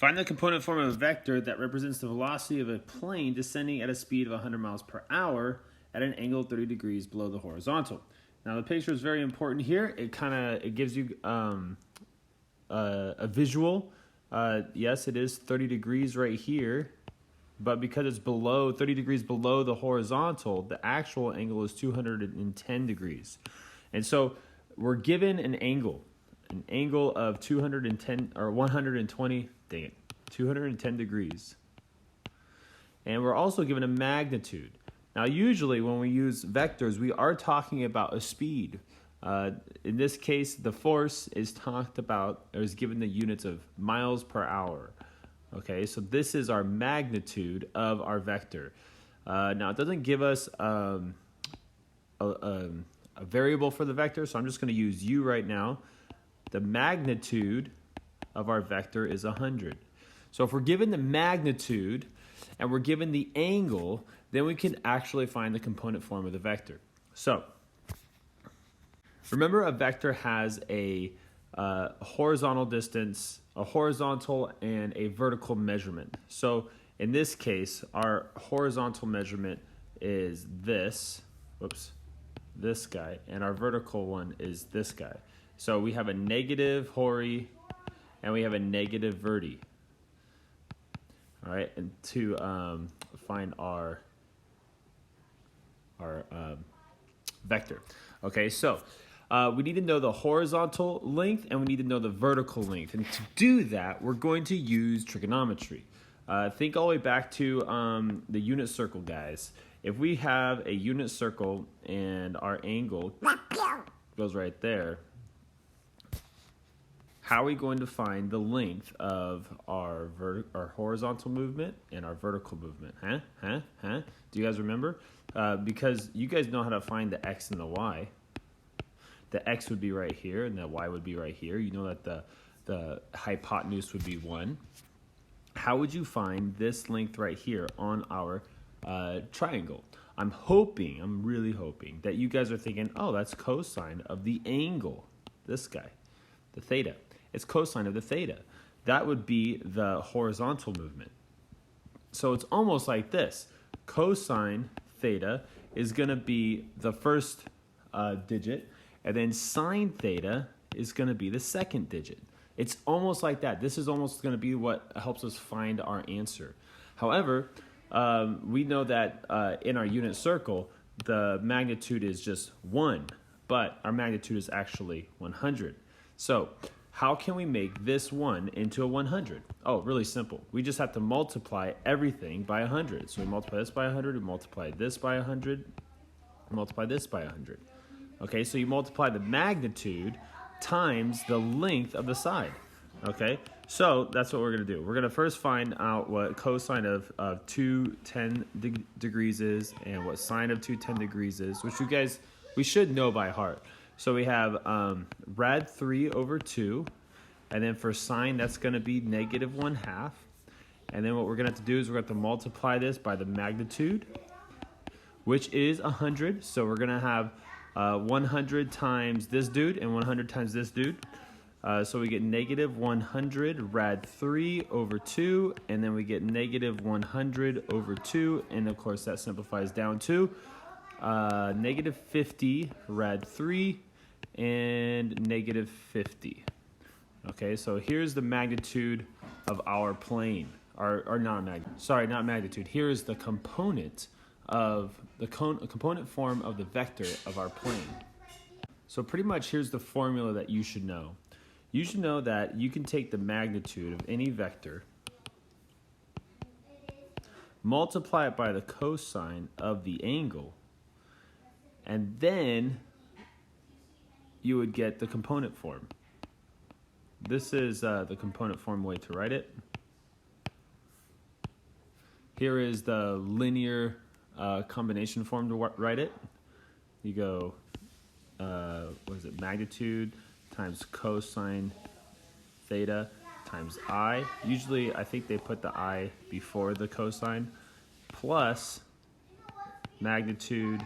Find the component form of a vector that represents the velocity of a plane descending at a speed of 100 miles per hour at an angle of 30 degrees below the horizontal. Now the picture is very important here. It gives you a visual. Yes, it is 30 degrees right here, but because it's below 30 degrees below the horizontal, the actual angle is 210 degrees. And so we're given an angle of 210 or 120, 210 degrees. And we're also given a magnitude. Now, usually when we use vectors, we are talking about a speed. In this case, the force is talked about, or is given the units of miles per hour. Okay, so this is our magnitude of our vector. Now, it doesn't give us a variable for the vector, so I'm just going to use u right now. The magnitude of our vector is 100. So if we're given the magnitude and we're given the angle, then we can actually find the component form of the vector. So remember, a vector has a horizontal distance, a horizontal and a vertical measurement. So in this case, our horizontal measurement is this guy, and our vertical one is this guy. So we have a negative hori and we have a negative verti. All right, and to find our vector. Okay, so we need to know the horizontal length and we need to know the vertical length. And to do that, we're going to use trigonometry. Think all the way back to the unit circle, guys. If we have a unit circle and our angle goes right there, how are we going to find the length of our horizontal movement and our vertical movement? Do you guys remember? Because you guys know how to find the x and the y. The x would be right here and the y would be right here. You know that the hypotenuse would be 1. How would you find this length right here on our triangle? I'm really hoping that you guys are thinking, oh, that's cosine of the angle. This guy, the theta. It's cosine of the theta. That would be the horizontal movement. So it's almost like this. Cosine theta is going to be the first digit, and then sine theta is going to be the second digit. It's almost like that. This is almost going to be what helps us find our answer. However, we know that in our unit circle, the magnitude is just 1, but our magnitude is actually 100. So how can we make this 1 into a 100? Oh, really simple. We just have to multiply everything by 100. So we multiply this by 100, we multiply this by 100, multiply this by 100. Okay, so you multiply the magnitude times the length of the side. Okay, so that's what we're going to do. We're going to first find out what cosine of 210 degrees is and what sine of 210 degrees is, which we should know by heart. So we have rad 3 over 2, and then for sine, that's going to be negative 1/2. And then what we're going to have to do is we're going to have to multiply this by the magnitude, which is 100. So we're going to have 100 times this dude and 100 times this dude. So we get negative 100 rad 3 over 2, and then we get negative 100 over 2, and of course that simplifies down to negative 50 rad 3 and negative 50. Okay, so here's the magnitude of our plane, or not magnitude. Here is the component of the component form of the vector of our plane. So pretty much here's the formula that you should know. You should know that you can take the magnitude of any vector, multiply it by the cosine of the angle, and then you would get the component form. This is the component form way to write it. Here is the linear combination form to write it. You go, magnitude times cosine theta times I. Usually I think they put the I before the cosine, plus magnitude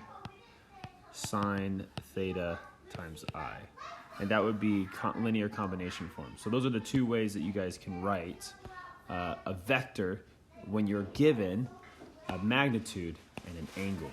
sine theta times I. And that would be linear combination form. So those are the two ways that you guys can write a vector when you're given a magnitude and an angle.